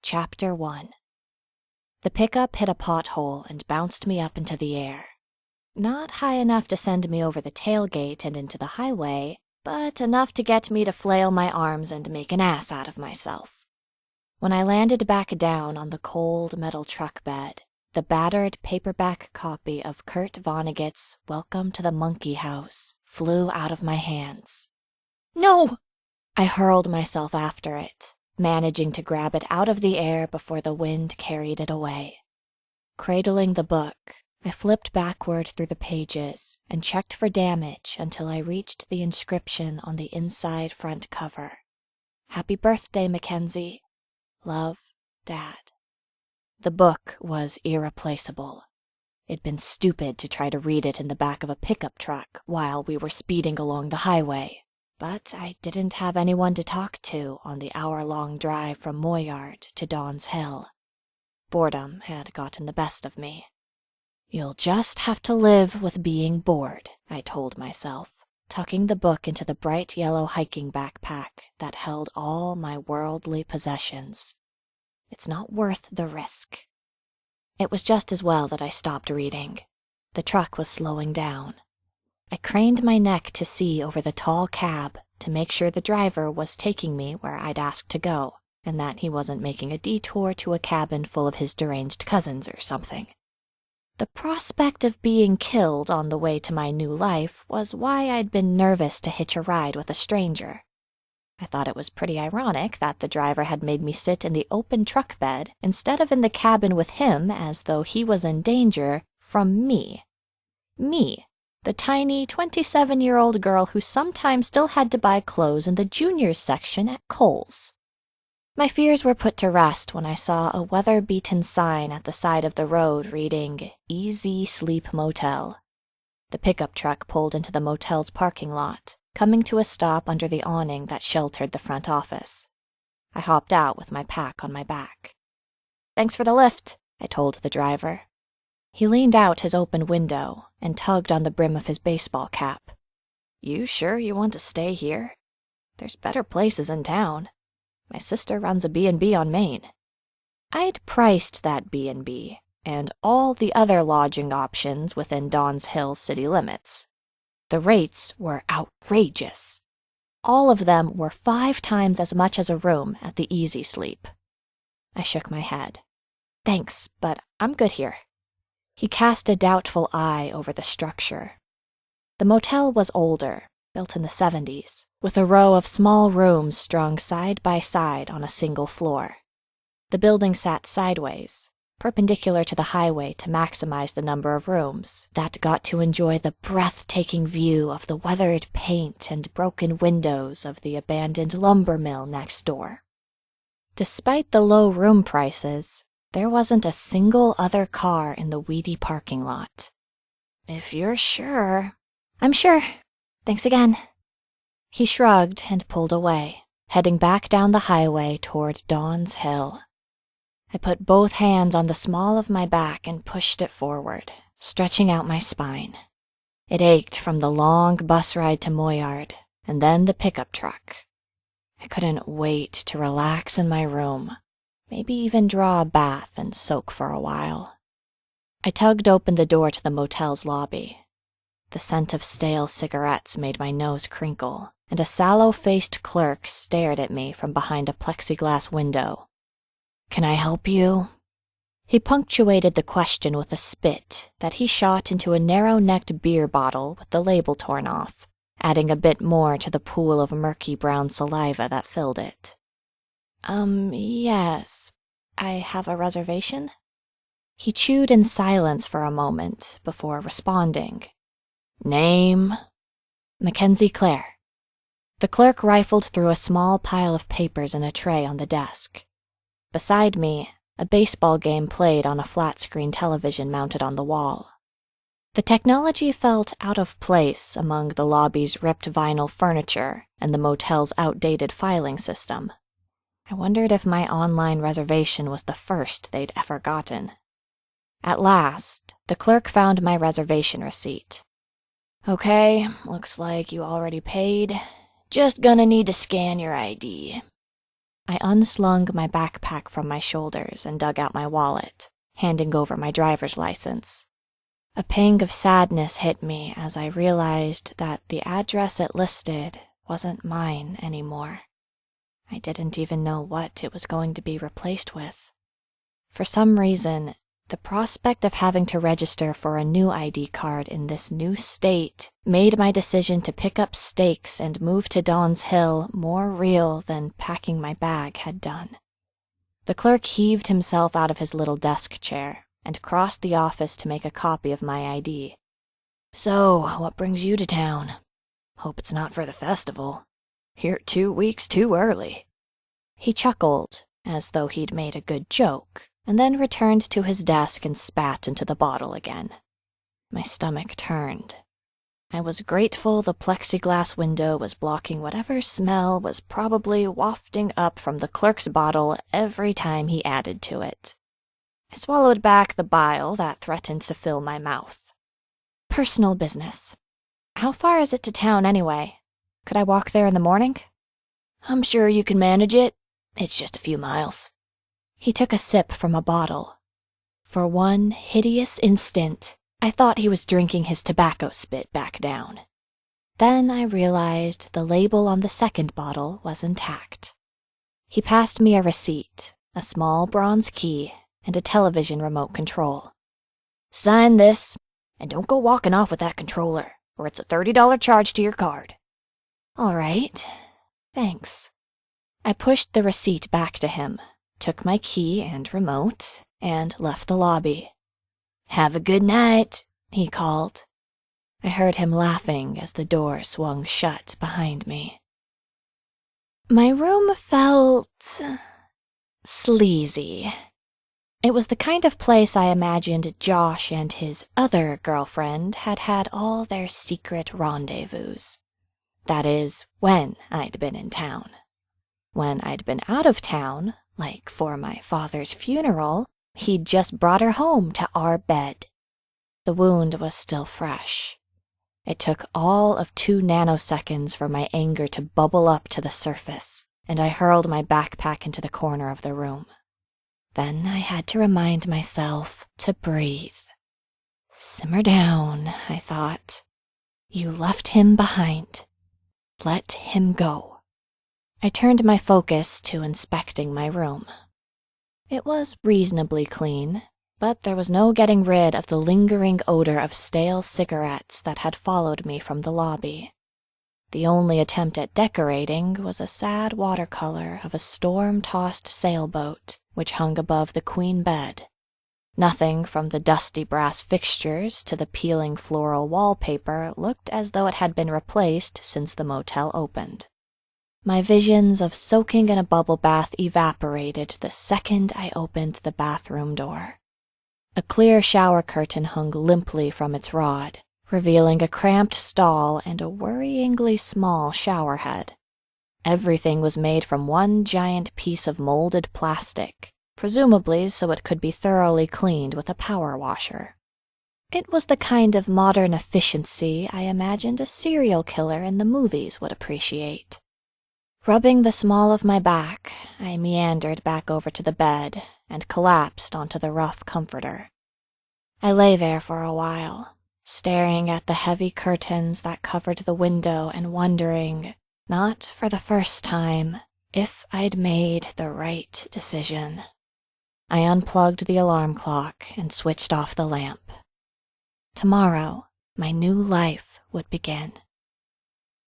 Chapter 1. The pickup hit a pothole and bounced me up into the air. Not high enough to send me over the tailgate and into the highway, but enough to get me to flail my arms and make an ass out of myself. When I landed back down on the cold metal truck bed, the battered paperback copy of Kurt Vonnegut's Welcome to the Monkey House flew out of my hands. No! I hurled myself after it, managing to grab it out of the air before the wind carried it away. Cradling the book, I flipped backward through the pages and checked for damage until I reached the inscription on the inside front cover. Happy birthday, Mackenzie. Love, Dad. The book was irreplaceable. It'd been stupid to try to read it in the back of a pickup truck while we were speeding along the highway, but I didn't have anyone to talk to on the hour-long drive from Moyard to Donn's Hill. Boredom had gotten the best of me. You'll just have to live with being bored, I told myself, tucking the book into the bright yellow hiking backpack that held all my worldly possessions. It's not worth the risk. It was just as well that I stopped reading. The truck was slowing down. I craned my neck to see over the tall cab to make sure the driver was taking me where I'd asked to go, and that he wasn't making a detour to a cabin full of his deranged cousins or something. The prospect of being killed on the way to my new life was why I'd been nervous to hitch a ride with a stranger. I thought it was pretty ironic that the driver had made me sit in the open truck bed instead of in the cabin with him, as though he was in danger from me. Me, the tiny 27-year-old girl who sometimes still had to buy clothes in the juniors section at Kohl's. My fears were put to rest when I saw a weather-beaten sign at the side of the road reading, Easy Sleep Motel. The pickup truck pulled into the motel's parking lot, coming to a stop under the awning that sheltered the front office. I hopped out with my pack on my back. Thanks for the lift, I told the driver. He leaned out his open window and tugged on the brim of his baseball cap. You sure you want to stay here? There's better places in town. My sister runs a B&B on Main. I'd priced that B&B and all the other lodging options within Donn's Hill city limits. The rates were outrageous. All of them were 5 times as much as a room at the Easy Sleep. I shook my head. Thanks, but I'm good here. He cast a doubtful eye over the structure. The motel was older, built in the 70s, with a row of small rooms strung side by side on a single floor. The building sat sideways, perpendicular to the highway to maximize the number of rooms that got to enjoy the breathtaking view of the weathered paint and broken windows of the abandoned lumber mill next door. Despite the low room prices, there wasn't a single other car in the weedy parking lot. If you're sure. I'm sure. Thanks again. He shrugged and pulled away, heading back down the highway toward Donn's Hill. I put both hands on the small of my back and pushed it forward, stretching out my spine. It ached from the long bus ride to Moyard, and then the pickup truck. I couldn't wait to relax in my room, maybe even draw a bath and soak for a while. I tugged open the door to the motel's lobby. The scent of stale cigarettes made my nose crinkle, and a sallow-faced clerk stared at me from behind a plexiglass window. Can I help you? He punctuated the question with a spit that he shot into a narrow-necked beer bottle with the label torn off, adding a bit more to the pool of murky brown saliva that filled it. Yes. I have a reservation? He chewed in silence for a moment before responding. Name? Mackenzie Clare. The clerk rifled through a small pile of papers in a tray on the desk. Beside me, a baseball game played on a flat-screen television mounted on the wall. The technology felt out of place among the lobby's ripped vinyl furniture and the motel's outdated filing system. I wondered if my online reservation was the first they'd ever gotten. At last, the clerk found my reservation receipt. Okay, looks like you already paid. Just gonna need to scan your ID. I unslung my backpack from my shoulders and dug out my wallet, handing over my driver's license. A pang of sadness hit me as I realized that the address it listed wasn't mine anymore. I didn't even know what it was going to be replaced with. For some reason, the prospect of having to register for a new ID card in this new state made my decision to pick up stakes and move to Donn's Hill more real than packing my bag had done. The clerk heaved himself out of his little desk chair and crossed the office to make a copy of my ID. "So, what brings you to town? Hope it's not for the festival. You're 2 weeks too early." He chuckled, as though he'd made a good joke, and then returned to his desk and spat into the bottle again. My stomach turned. I was grateful the plexiglass window was blocking whatever smell was probably wafting up from the clerk's bottle every time he added to it. I swallowed back the bile that threatened to fill my mouth. "Personal business. How far is it to town anyway? Could I walk there in the morning?" "I'm sure you can manage it. It's just a few miles." He took a sip from a bottle. For one hideous instant, I thought he was drinking his tobacco spit back down. Then I realized the label on the second bottle was intact. He passed me a receipt, a small bronze key, and a television remote control. "Sign this, and don't go walking off with that controller, or it's a $30 charge to your card." "All right, thanks." I pushed the receipt back to him, took my key and remote, and left the lobby. "Have a good night," he called. I heard him laughing as the door swung shut behind me. My room felt sleazy. It was the kind of place I imagined Josh and his other girlfriend had had all their secret rendezvous. That is, when I'd been in town. When I'd been out of town, like for my father's funeral, he'd just brought her home to our bed. The wound was still fresh. It took all of 2 nanoseconds for my anger to bubble up to the surface, and I hurled my backpack into the corner of the room. Then I had to remind myself to breathe. "Simmer down," I thought. "You left him behind. Let him go." I turned my focus to inspecting my room. It was reasonably clean, but there was no getting rid of the lingering odor of stale cigarettes that had followed me from the lobby. The only attempt at decorating was a sad watercolor of a storm-tossed sailboat which hung above the queen bed. Nothing from the dusty brass fixtures to the peeling floral wallpaper looked as though it had been replaced since the motel opened. My visions of soaking in a bubble bath evaporated the second I opened the bathroom door. A clear shower curtain hung limply from its rod, revealing a cramped stall and a worryingly small shower head. Everything was made from one giant piece of molded plastic, presumably so it could be thoroughly cleaned with a power washer. It was the kind of modern efficiency I imagined a serial killer in the movies would appreciate. Rubbing the small of my back, I meandered back over to the bed and collapsed onto the rough comforter. I lay there for a while, staring at the heavy curtains that covered the window and wondering, not for the first time, if I'd made the right decision. I unplugged the alarm clock and switched off the lamp. Tomorrow, my new life would begin.